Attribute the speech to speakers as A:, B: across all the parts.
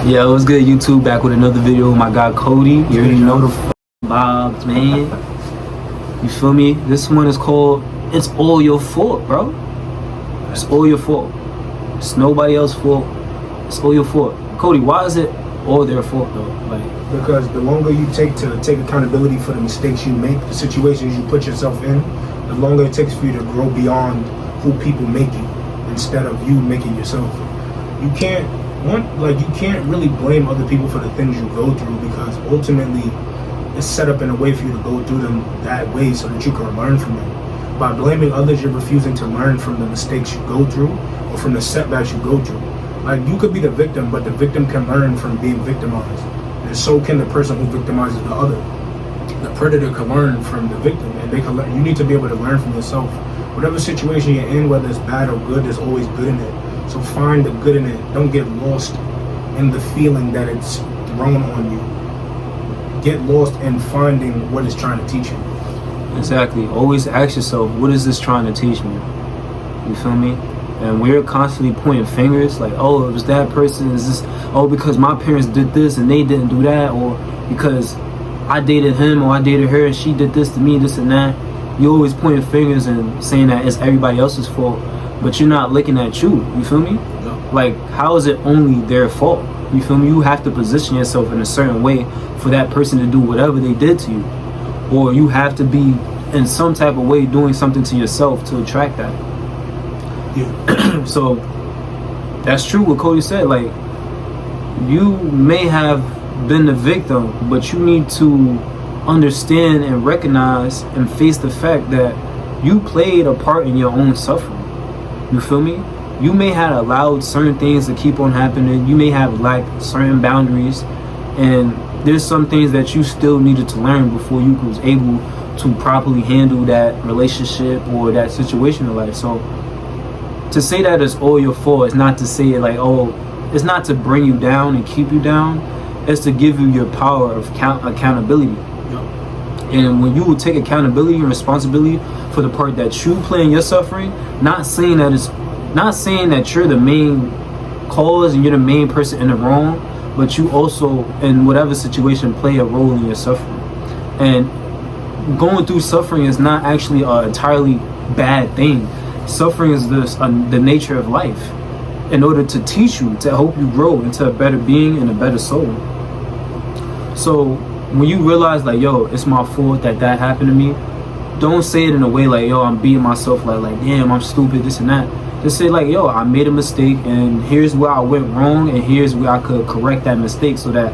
A: Yeah, it was good, YouTube. Back with another video with my guy Cody. You already know the vibes, man. You feel me? This one is called "It's All Your Fault," bro. It's all your fault. It's nobody else's fault. It's all your fault. Cody, why is it all their fault though?
B: Because the longer you take to take accountability for the mistakes you make, the situations you put yourself in, the longer it takes for you to grow beyond who people make you instead of you making yourself. You can't really blame other people for the things you go through, because ultimately it's set up in a way for you to go through them that way so that you can learn from them. By blaming others, you're refusing to learn from the mistakes you go through or from the setbacks you go through. Like, you could be the victim, but the victim can learn from being victimized. And so can the person who victimizes the other. The predator can learn from the victim, and they can learn. You need to be able to learn from yourself. Whatever situation you're in, whether it's bad or good, there's always good in it. So find the good in it. Don't get lost in the feeling that it's thrown on you. Get lost in finding what it's trying to teach you.
A: Exactly. Always ask yourself, what is this trying to teach me? You feel me? And we're constantly pointing fingers like, oh, it was that person. Is this? Oh, because my parents did this and they didn't do that, or because I dated him or I dated her and she did this to me, this and that. You're always pointing fingers and saying that it's everybody else's fault, but you're not looking at you. You feel me?
B: No.
A: Like, how is it only their fault? You feel me? You have to position yourself in a certain way for that person to do whatever they did to you, or you have to be in some type of way doing something to yourself to attract that.
B: Yeah.
A: So that's true what Cody said. Like, you may have been the victim, but you need to understand and recognize and face the fact that you played a part in your own suffering. You feel me? You may have allowed certain things to keep on happening. You may have lacked certain boundaries, and there's some things that you still needed to learn before you was able to properly handle that relationship or that situation in life. So to say that it's all your fault is not to say it like, oh, it's not to bring you down and keep you down. It's to give you your power of accountability. And when you will take accountability and responsibility for the part that you play in your suffering, not saying that you're the main cause and you're the main person in the wrong, but you also, in whatever situation, play a role in your suffering. And going through suffering is not actually an entirely bad thing. Suffering is the nature of life, in order to teach you, to help you grow into a better being and a better soul. So when you realize like, yo, it's my fault that happened to me, don't say it in a way like, yo, I'm beating myself like damn, I'm stupid, this and that. Just say like, yo, I made a mistake and here's where I went wrong and here's where I could correct that mistake so that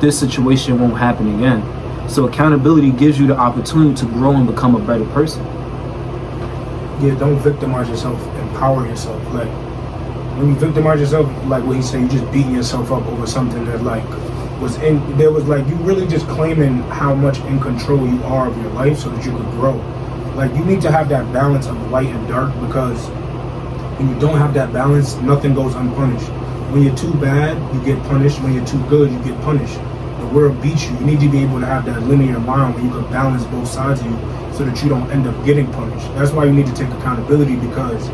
A: this situation won't happen again. So accountability gives you the opportunity to grow and become a better person.
B: Yeah, don't victimize yourself, empower yourself. Like, when you victimize yourself, like what he said, you just beating yourself up over something that you really just claiming how much in control you are of your life so that you could grow. Like, you need to have that balance of light and dark, because when you don't have that balance, nothing goes unpunished. When you're too bad, you get punished. When you're too good, you get punished. The world beats you. You need to be able to have that linear line where you can balance both sides of you so that you don't end up getting punished. That's why you need to take accountability, because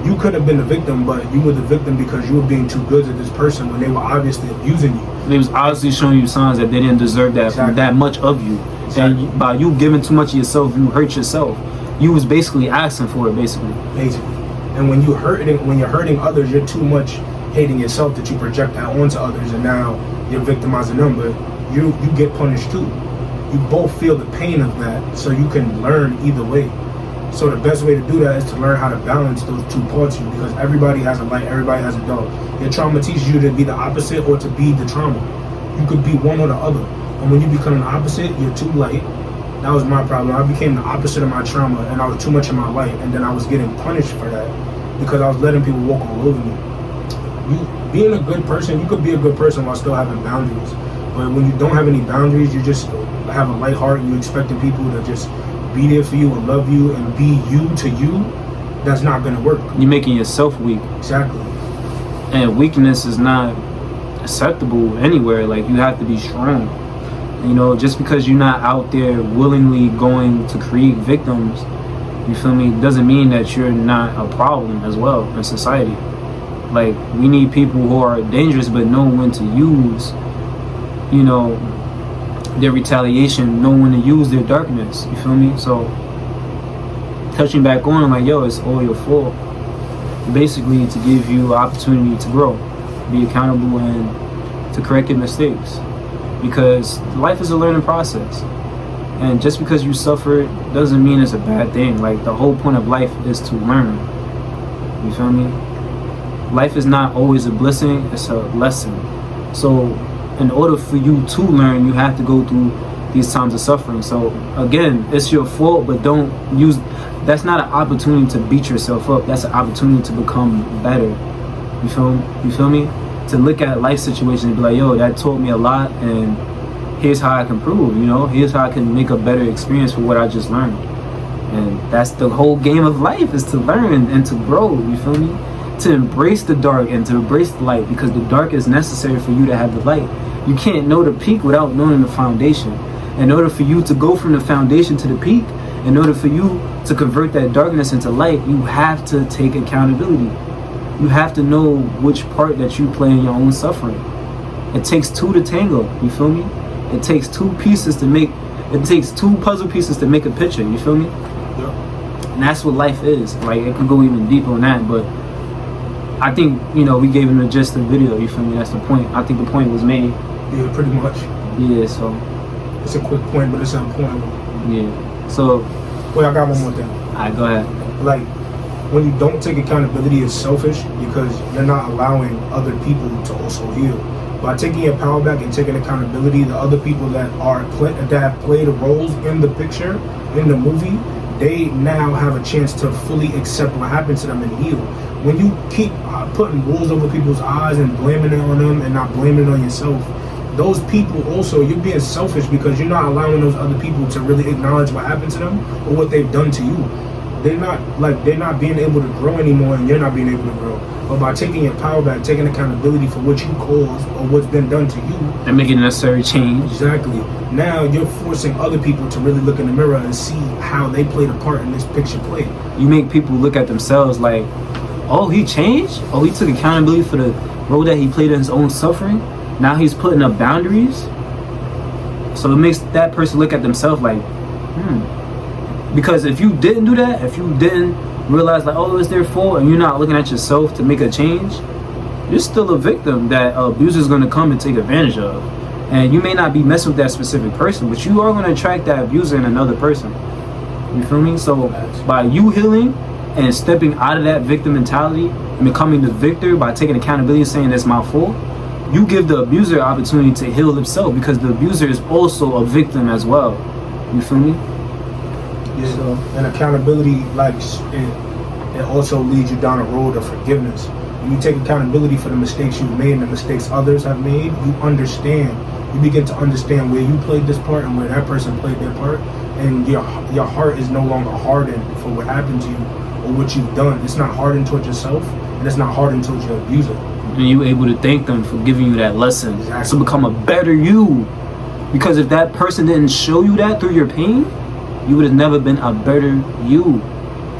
B: you could have been the victim, but you were the victim because you were being too good to this person when they were obviously abusing you.
A: They was obviously showing you signs that they didn't deserve that,
B: exactly.
A: that much of you.
B: Exactly.
A: And by you giving too much of yourself, you hurt yourself. You was basically asking for it, basically.
B: And when you're hurting others, you're too much hating yourself that you project that onto others, and now you're victimizing them, but you get punished too. You both feel the pain of that, so you can learn either way. So the best way to do that is to learn how to balance those two parts of you, because everybody has a light, everybody has a dark. Your trauma teaches you to be the opposite or to be the trauma. You could be one or the other. And when you become the opposite, you're too light. That was my problem. I became the opposite of my trauma, and I was too much in my light, and then I was getting punished for that because I was letting people walk all over me. Being a good person, you could be a good person while still having boundaries. But when you don't have any boundaries, you just have a light heart and you're expecting people to just be there for you and love you and be you to you, that's not going to work.
A: You're making yourself weak.
B: Exactly.
A: And weakness is not acceptable anywhere. Like, you have to be strong. You know, just because you're not out there willingly going to create victims, you feel me, doesn't mean that you're not a problem as well in society. Like, we need people who are dangerous but know when to use, you know, their retaliation, know when to use their darkness. You feel me? So, touching back on, like, yo, it's all your fault. Basically, to give you opportunity to grow, be accountable, and to correct your mistakes. Because life is a learning process. And just because you suffer doesn't mean it's a bad thing. Like, the whole point of life is to learn. You feel me? Life is not always a blessing, it's a lesson. So in order for you to learn, you have to go through these times of suffering. So again, it's your fault, but don't use, that's not an opportunity to beat yourself up. That's an opportunity to become better. You feel me? To look at life situations and be like, yo, that taught me a lot, and here's how I can prove, you know, here's how I can make a better experience for what I just learned. And that's the whole game of life, is to learn and to grow. You feel me? To embrace the dark and to embrace the light, because the dark is necessary for you to have the light. You can't know the peak without knowing the foundation. In order for you to go from the foundation to the peak, in order for you to convert that darkness into light, you have to take accountability. You have to know which part that you play in your own suffering. It takes two to tango, you feel me? It takes two puzzle pieces to make a picture, you feel me?
B: Yeah.
A: And that's what life is. Like, it could go even deeper on that, but I think, you know, we gave him the gist of the video, you feel me? That's the point. I think the point was made.
B: Yeah, pretty much.
A: Yeah, so.
B: It's a quick point, but it's an important one.
A: Yeah. So.
B: Wait, I got one more thing.
A: Alright, go ahead.
B: Like, when you don't take accountability, it's selfish because you're not allowing other people to also heal. By taking your power back and taking accountability, the other people that have played roles in the picture, in the movie, they now have a chance to fully accept what happened to them and heal. When you keep putting rules over people's eyes and blaming it on them and not blaming it on yourself, those people also, you're being selfish because you're not allowing those other people to really acknowledge what happened to them or what they've done to you. They're not being able to grow anymore, and you're not being able to grow. But by taking your power back, taking accountability for what you caused or what's been done to you,
A: and making necessary change.
B: Exactly. Now you're forcing other people to really look in the mirror and see how they played a part in this picture play.
A: You make people look at themselves like, oh, he changed? Oh, he took accountability for the role that he played in his own suffering? Now he's putting up boundaries? So it makes that person look at themselves like, Because if you didn't do that, if you didn't realize like, oh, it's their fault, and you're not looking at yourself to make a change, you're still a victim that abuser is going to come and take advantage of. And you may not be messing with that specific person, but you are going to attract that abuser in another person. You feel me? So by you healing and stepping out of that victim mentality and becoming the victor by taking accountability and saying that's my fault, you give the abuser an opportunity to heal himself, because the abuser is also a victim as well. You feel me?
B: Yeah. So, and accountability, like, it also leads you down a road of forgiveness. When you take accountability for the mistakes you've made and the mistakes others have made, you understand. You begin to understand where you played this part and where that person played their part, and your heart is no longer hardened for what happened to you or what you've done. It's not hardened towards yourself, and it's not hardened towards your abuser.
A: And you able to thank them for giving you that lesson.
B: Exactly.
A: To become a better you. Because if that person didn't show you that through your pain, you would have never been a better you.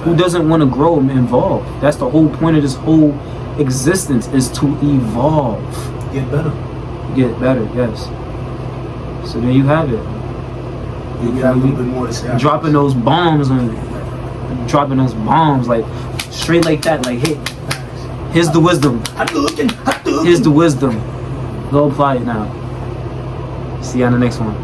A: Who doesn't want to grow and evolve? That's the whole point of this whole existence, is to evolve.
B: Get better.
A: Get better, yes. So there you have it.
B: You got a little bit more to say.
A: Dropping those bombs like straight like that, like, hey, here's the wisdom. Here's the wisdom. Go apply it now. See you on the next one.